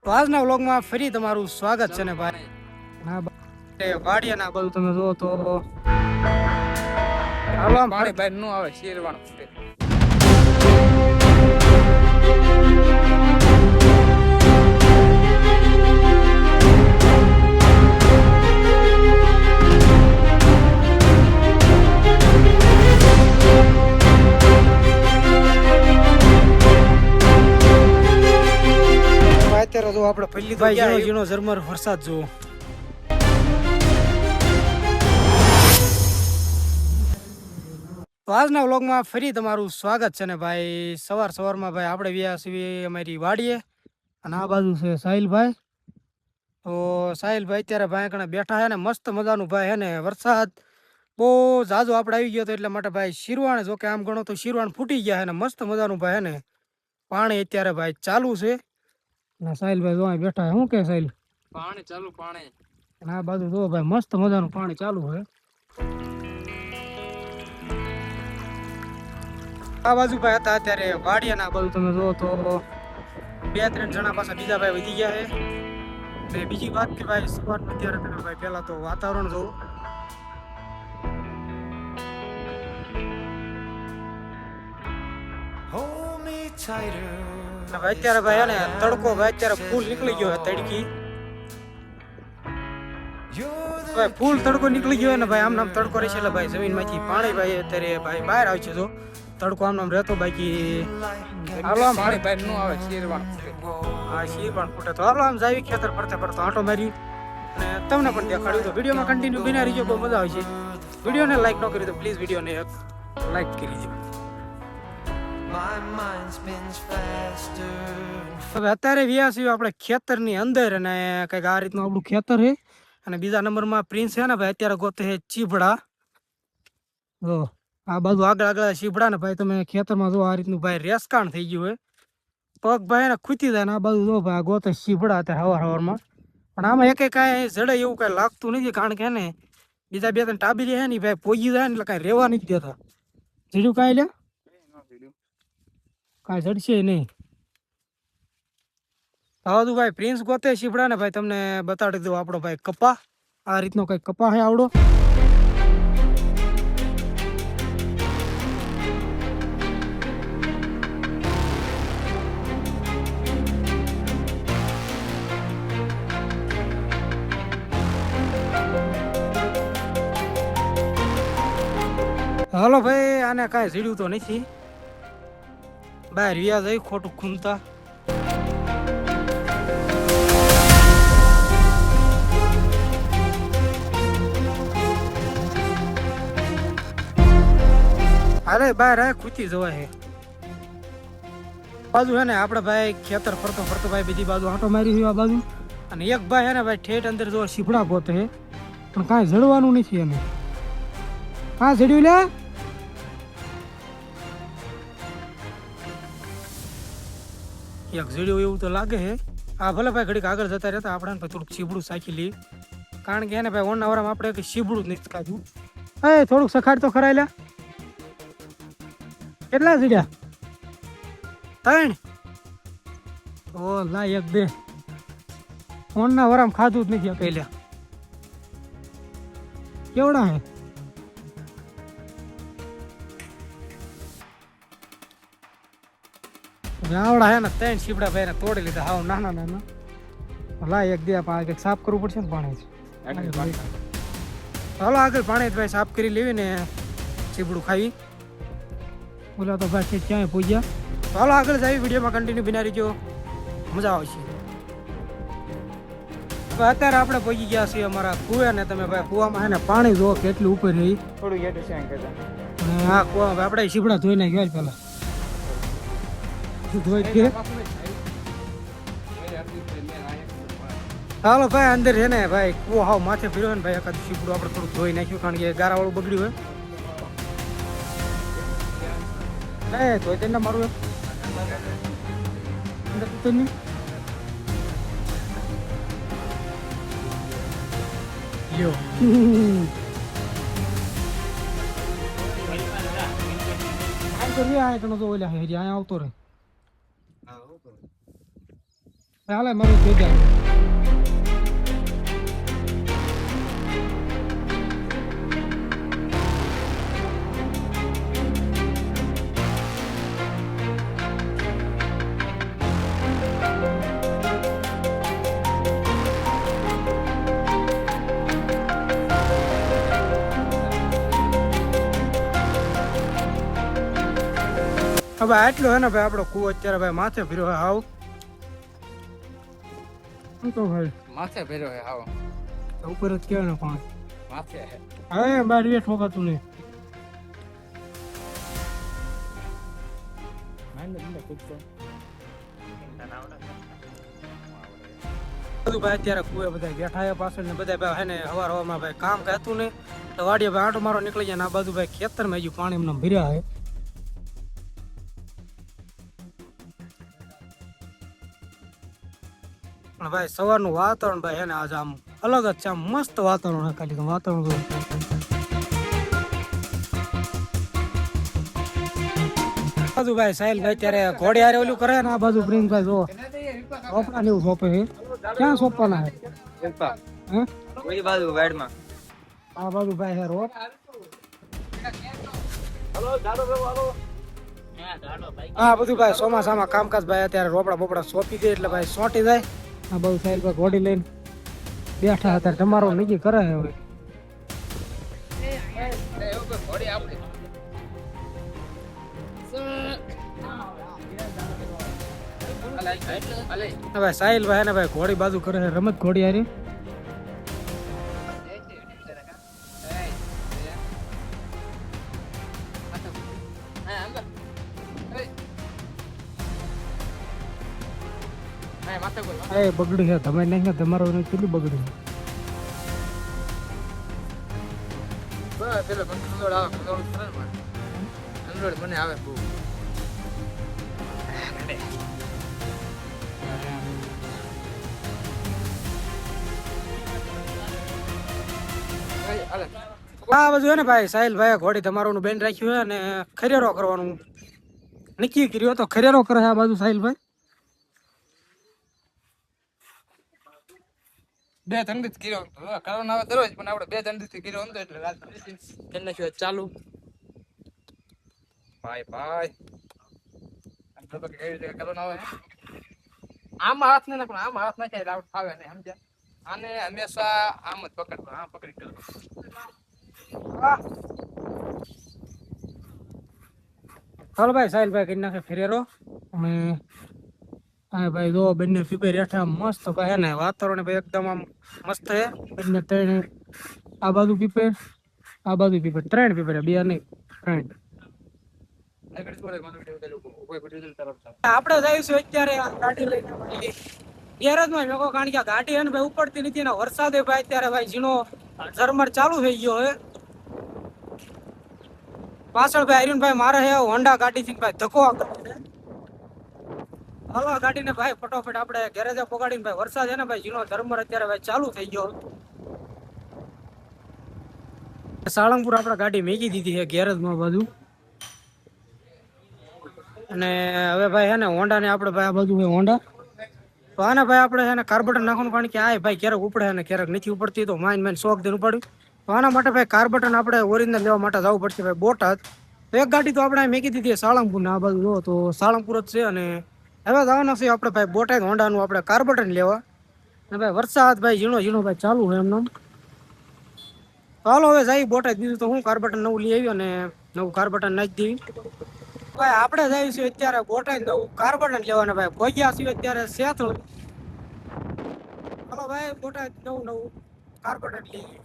તો આજના વ્લોગમાં ફરી તમારું સ્વાગત છે ને ભાઈ. હા વાડિયાના બધું તમે જો તો હાલો આમ પાણી બહાર નો આવે શેરવાનું છે. અત્યારે જો આપણે પહેલી ભાઈ ઝીણો ઝીણો ઝરમર વરસાદ જુઓ. તો આજના વ્લોગમાં ફરી તમારું સ્વાગત છે ને ભાઈ. સવારમાં ભાઈ આપણે વ્યા છીએ અમારી વાડીએ અને આ બાજુ છે સાહિલભાઈ. તો સાહિલભાઈ અત્યારે ભાઈ કણે બેઠા છે ને મસ્ત મજાનું ભાઈ હે ને વરસાદ બહુ ઝાઝો આપણે આવી ગયો હતો એટલા માટે ભાઈ શીરવાણ જો કે આમ ગણો તો શીરવાણ ફૂટી ગયા છે ને મસ્ત મજાનું ભાઈ હે ને પાણી અત્યારે ભાઈ ચાલુ છે. ના સાહિલભાઈ જો બેઠા શું કે સાહિલ? પાણી ચાલુ પાણી. અને આ બાજુ જો ભાઈ મસ્ત મજાનું પાણી ચાલુ છે. આ બાજુ ભાઈ હતા અત્યારે વાડિયાના બાજુ તમે જો તો 2-3 જણા પાછા બીજા ભાઈ વધી ગયા છે. ને બીજી વાત કે ભાઈ સવારમાં અત્યારે તમે ભાઈ પહેલા તો વાતાવરણ જોવું. અત્યારે ભાઈ હે ને તડકો ભાઈ અત્યારે ફૂલ નીકળી ગયો છે તડકી ભાઈ ફૂલ તડકો નીકળી ગયો ને ભાઈ આમ નામ તડકો રહેશે એટલે ભાઈ જમીનમાંથી પાણી ભાઈ અત્યારે ભાઈ બહાર આવે છે. જો તડકો આમ નામ રહેતો બાકી હાલો આમ પાણી બહાર નો આવે શેરવાનું છે. હા શીર પણ ફૂટે તો હાલો આમ જાવી ખેતર પડતે પડતો આંટો મારી અને તમને પણ દેખાડ્યું. તો વિડીયોમાં કન્ટિન્યુ બિના રહીજો, બહુ મજા આવે છે. વિડીયોને લાઈક ન કરી તો પ્લીઝ વિડીયોને એક લાઈક કરી દેજો. હવે અત્યારે વ્યા છીએ આપણે ખેતરની અંદર અને કંઈક આ રીતનું આપણું ખેતર છે. અને બીજા નંબરમાં પ્રિન્સ છે ને ભાઈ અત્યારે ગોતે છે ચીભડા. જો આ બાજુ આગળ ચીભડા ને ભાઈ તમે ખેતરમાં જો આ રીતનું ભાઈ રેસકાણ થઈ ગયું હોય પગ ભાઈ ને ખૂતી જાય ને આ બાજુ જો ભાઈ ગોતે ચીભડા અત્યારે હવારમાં. પણ આમાં એક કાંઈ જડે એવું કાંઈ લાગતું નથી કારણ કે ને બીજા 2-3 ટાબીલી છે ને ભાઈ પોગી જાય ને એટલે કાંઈ રહેવા નથી દેતા. જીડું કાંઈ લે કાંઈ જડશે નહીં. હવે તું ભાઈ પ્રિન્સ ગોતે શીપડા ને ભાઈ તમને બતાડી દઉં આપણો ભાઈ કપા. આ રીતનો કંઈક કપા છે આવડો. હાલો ભાઈ આને કાંઈ ઝીડ્યું તો નથી બહાર વ્યા જાય ખોટું ખૂંદતા. અરે બહાર આ ખૂતી જવાય છે બાજુ હે ને આપણે ભાઈ ખેતર ફરતો ફરતો ભાઈ બીજી બાજુ આંટો મારી આ બાજુ અને એક ભાઈ હે ને ભાઈ ઠેઠ અંદર જો શીપડા ગોતે છે પણ કાંઈ જડવાનું નથી એને. કાં જડ્યું લે એક જડ્યું એવું તો લાગે છે. આ ભલે ભાઈ ઘડીક આગળ જતા રહેતા આપણે થોડુંક શીબડું સાખી લઈએ કારણ કે એને ભાઈ ઓના વરામાં આપણે કંઈ શીબડું જ નથી કાઢ્યું. એ થોડુંક સખાડ તો ખરાય લે. કેટલા જડ્યા? 3. ઓ લા 1-2 ઓનના વરામ ખાધું જ નથી પહેલા. કેવડા હે? આવડા હે ને 3 શીપડા ભાઈ ને તોડી લીધા હાવ નાના નાના. લા 1-2 કંઈક સાફ કરવું પડશે ને પાણી. હાલો આગળ પાણી ભાઈ સાફ કરી લેવી ને શીપડું ખાવી. બોલા તો ભાઈ ક્યાંય પૂજ્યા. હાલો આગળ જાવી વિડીયોમાં કન્ટિન્યુ બિના રહીજો, મજા આવશે. હવે અત્યારે આપણે પહોંચી ગયા છીએ અમારા કુવા ને તમે ભાઈ કુવામાં હે ને પાણી જો કેટલું ઉપર રહી થોડું યાદ છે અંકલ. અને આ કુવામાં આપણે શીપડા ધોઈ નાખ્યા પેલા ધોઈ કે. હાલો ભાઈ અંદર છે ને ભાઈ કુવો હાવ માથે ફર્યો ને ભાઈ એકાદ શીપડું આપણે થોડુંક ધોઈ નાખ્યું કારણ કે ગારાવાળું બગડ્યું હોય. તો તેને મારું આવતો રે હાલે મારું જોઈ જાય. હવે આટલો હે ને ભાઈ આપણો કૂવો અત્યારે ભાઈ માથે ફર્યો હે હાવ. શું તો ભાઈ માથે ભેરો હે આવો ઉપર જ કેવાય ને પાણી. માથે હે હવે બાર એ ઠોકાતું નહીં. બધું ભાઈ અત્યારે કુએ બધા બેઠા છે પાછળ ને બધા ભાઈ હે ને હવાર હવારમાં ભાઈ કામ કહેતું નહીં તો વાડીએ ભાઈ આંટો મારો નીકળી જાય ને આ બાજુ ભાઈ ખેતરમાં હજુ પાણી એમને ભર્યા છે. પણ ભાઈ સવારનું વાતાવરણ ભાઈ હે ને આજે આમ અલગ જ છે, આમ મસ્ત વાતાવરણ છે. ખાલી વાતાવરણ બાજુ ભાઈ સાહિલ ભાઈ અત્યારે ઘોડે હારે ઓલું કરે ને આ બાજુ પ્રિન્સ ભાઈ જો સોપડા ને એવું સોંપે છે. ક્યાં સોંપવાના છે? હે કોઈ બાજુ વાડમાં આ બાજુ ભાઈ હે રોપ. હા બધું ભાઈ ચોમાસામાં કામકાજ ભાઈ અત્યારે રોપડા બોપડા સોંપી દે એટલે ભાઈ સોંટી જાય. આ બધું સાહેબ ભાઈ ઘોડી લઈને બેઠા અત્યારે તમારો નક્કી કરે છે હવે. ભાઈ સાહિલ ભાઈ ને ભાઈ ઘોડી બાજુ કરે છે રમત ઘોડી હારી. એ બગડી છે તમે નહીં તમારો કેટલું બગડ્યું. મને આવે બહુ આ બધું હે ને ભાઈ સાહિલ ભાઈ ઘોડી તમારું બેન રાખ્યું છે અને ખરેરો કરવાનું નક્કી કર્યું તો ખરેરો કરે છે આ બાજુ સાહિલ ભાઈ. બે ત્રણ દિવસ કર્યો કરવાનો આવે દરરોજ પણ આપણે બે ત્રણ દિવસ કર્યો હતો એટલે રાત એટલે ચાલુ ભાઈ ભાઈ કેવી રીતે કરવાનો આવે આમાં હાથ નહીં નાખવાનો આમાં હાથ નાખે એટલે ફાવે નહીં સમજ્યા. આને હંમેશા આમ જ પકડવાનું આમ પકડી કરવાનું. ચાલો ભાઈ સાહિલ ભાઈ કરી નાખે ફેરેરો અને હા ભાઈ જો બંને પીપે રેઠા મસ્ત ભાઈ હે ને વાતાવરણ ભાઈ એકદમ આમ મસ્ત છે. બંને ત્રણ આ બાજુ પીપે આ બાજુ પીપે ત્રણ પીપે બે નહીં ત્રણ. આપણે જઈશું અત્યારે ગાડી લઈને ગેરેજમાં લોકો કારણ કે ગાડી હે ને ભાઈ ઉપડતી નથી ને વરસાદે ભાઈ અત્યારે ભાઈ ઝીણો ઝરમર ચાલુ થઈ ગયો હે. પાછળ ભાઈ અરુણભાઈ મારે હે હોન્ડા ગાડી થી ભાઈ ધક્કો હાલો ગાડીને ભાઈ ફટોફટ આપણે ગેરેજે પગાડીને ભાઈ વરસાદ છે ને ભાઈ ઝીણો ઝરમર અત્યારે ભાઈ ચાલુ થઈ ગયો. સાળંગપુર આપણે ગાડી મેકી દીધી છે ગેરેજમાં બાજુ અને હવે ભાઈ હે ને હોન્ડા ને આપણે ભાઈ આ બાજુ ભાઈ હોન્ડા તો આને ભાઈ આપણે હે ને કાર્બોરેટર નાખવાનું કારણ કે આ ભાઈ ક્યારેક ઉપડે ને ક્યારેક નથી ઉપડતી તો માઇન શોખ દઈને ઉપાડ્યું. તો આના માટે ભાઈ કાર્બોરેટર આપણે ઓરિજિનલ લેવા માટે જવું પડશે ભાઈ બોટાદ. તો એક ગાડી તો આપણે મેકી દીધી સાળંગપુર ને આ બાજુ જો તો સાળંગપુર જ છે અને હવે જવાના છે આપણે ભાઈ બોટાદ હોન્ડાનું આપણે કાર્બોરેટર લેવા. અને ભાઈ વરસાદ ભાઈ ઝીણો ભાઈ ચાલુ હોય એમનો. ચાલો હવે જઈ બોટાદ દીધું તો હું કાર્બોરેટર નવું લઈ આવ્યો અને નવું કાર્બોરેટર નાખી દેવી. ભાઈ આપણે જઈએ છીએ અત્યારે બોટાદ નવું કાર્બોરેટર લેવાના ભાઈ ભોગ્યા છીએ અત્યારે સેથળ. ચાલો ભાઈ બોટાદ નવું કાર્બોરેટર લઈએ.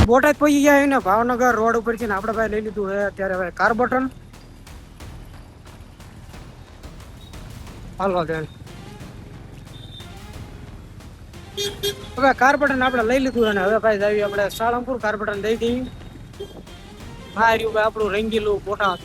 બોટાદ પહોંચી ગયા ને ભાવનગર રોડ ઉપર થી આપણે ભાઈ લઈ લીધું છે અત્યારે ભાઈ કાર્બોરેટર. હાલો ધ્યાન હવે કાર્બોરેટર આપણે લઈ લીધું અને હવે ભાઈ જાવી આપણે સાળંગપુર કાર્બોરેટર દઈ દઈએ. હા રહ્યું ભાઈ આપણું રંગીલું બોટાદ.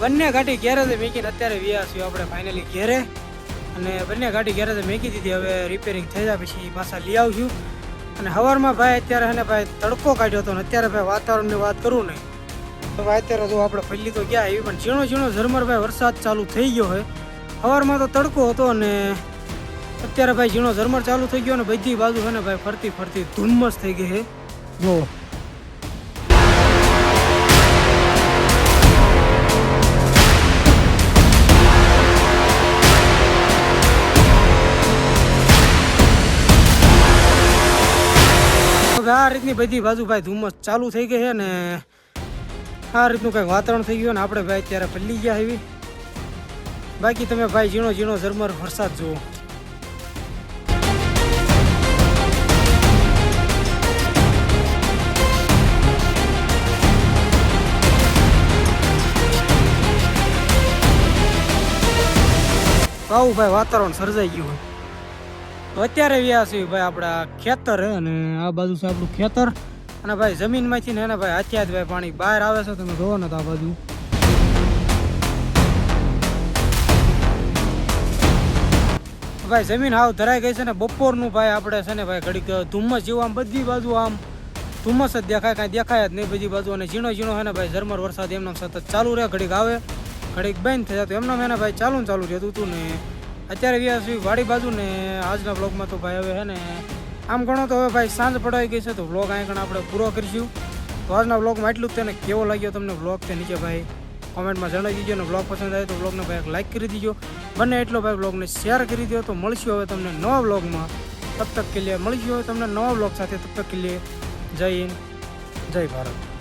બંને ગાડી ગેરેજે મેકીને અત્યારે વ્યા છીએ આપણે ફાઇનલી ઘેરે. અને બંને ગાડી ગેરેજે મેકી દીધી. હવે રિપેરિંગ થઈ જાય પછી પાછા લઈ આવશું. અને સવારમાં ભાઈ અત્યારે હે ને ભાઈ તડકો કાઢ્યો હતો ને અત્યારે ભાઈ વાતાવરણની વાત કરું ને તો ભાઈ અત્યારે જો આપણે પહેલી તો ગયા એવી પણ ઝીણો ઝીણો ઝરમર ભાઈ વરસાદ ચાલુ થઈ ગયો હોય. સવારમાં તો તડકો હતો અને અત્યારે ભાઈ ઝીણો ઝરમર ચાલુ થઈ ગયો ને બધી બાજુ છે ને ભાઈ ફરતી ફરતી ધુમ્મસ થઈ ગઈ છે. જો આ રીતની બધી બાજુ ભાઈ ધુમ્મસ ચાલુ થઈ ગઈ છે ને આ રીતનું કંઈક વાતાવરણ થઈ ગયું ને આપણે ભાઈ અત્યારે પલ્લી ગયા એવી. બાકી તમે ભાઈ ઝીણો ઝીણો ઝરમર વરસાદ જુઓ. આવું ભાઈ વાતાવરણ સર્જાઈ ગયું હોય. તો અત્યારે વ્યા છે ભાઈ આપણા ખેતર હે અને આ બાજુ છે આપણું ખેતર. અને ભાઈ જમીનમાંથી ને ભાઈ અત્યારે ભાઈ પાણી બહાર આવે છે. તમે જોવો ને તો આ બાજુ ભાઈ જમીન હાવ ધરાઈ ગઈ છે ને બપોરનું ભાઈ આપણે છે ને ભાઈ ઘડીક ધુમ્મસ જેવું આમ બધી બાજુ આમ ધુમ્મસ જ દેખાય, કાંઈ દેખાય જ નહીં બધી બાજુ. અને ઝીણો ઝીણો છે ને ભાઈ ઝરમર વરસાદ એમનામ સતત ચાલુ રહે. ઘડીક આવે ઘડીક બંધ થઈ જતું એમનામ એને ભાઈ ચાલુ રહેતું હતું ને અત્યારે વ્યાસ વાડી બાજુ ને આજના બ્લોગમાં તો ભાઈ હવે છે ને આમ ગણો તો હવે ભાઈ સાંજ પડાઈ ગઈ છે તો બ્લોગ અહીં ગણ આપણે પૂરો કરીશું. તો આજના બ્લોગમાં એટલું જ. તેને કેવો લાગ્યો તમને બ્લોગ તે નીચે ભાઈ કોમેન્ટમાં જણાવી દીજો. અને બ્લોગ પસંદ આવે તો બ્લોગને ભાઈ એક લાઈક કરી દીજો. બને એટલો ભાઈ બ્લોગને શેર કરી દો. તો મળશું હવે તમને નવા બ્લોગમાં. તબ તક કે લીએ મળીશું હવે તમને નવા બ્લોગ સાથે. તબ તક કે લીએ જય હિન્દ, જય ભારત.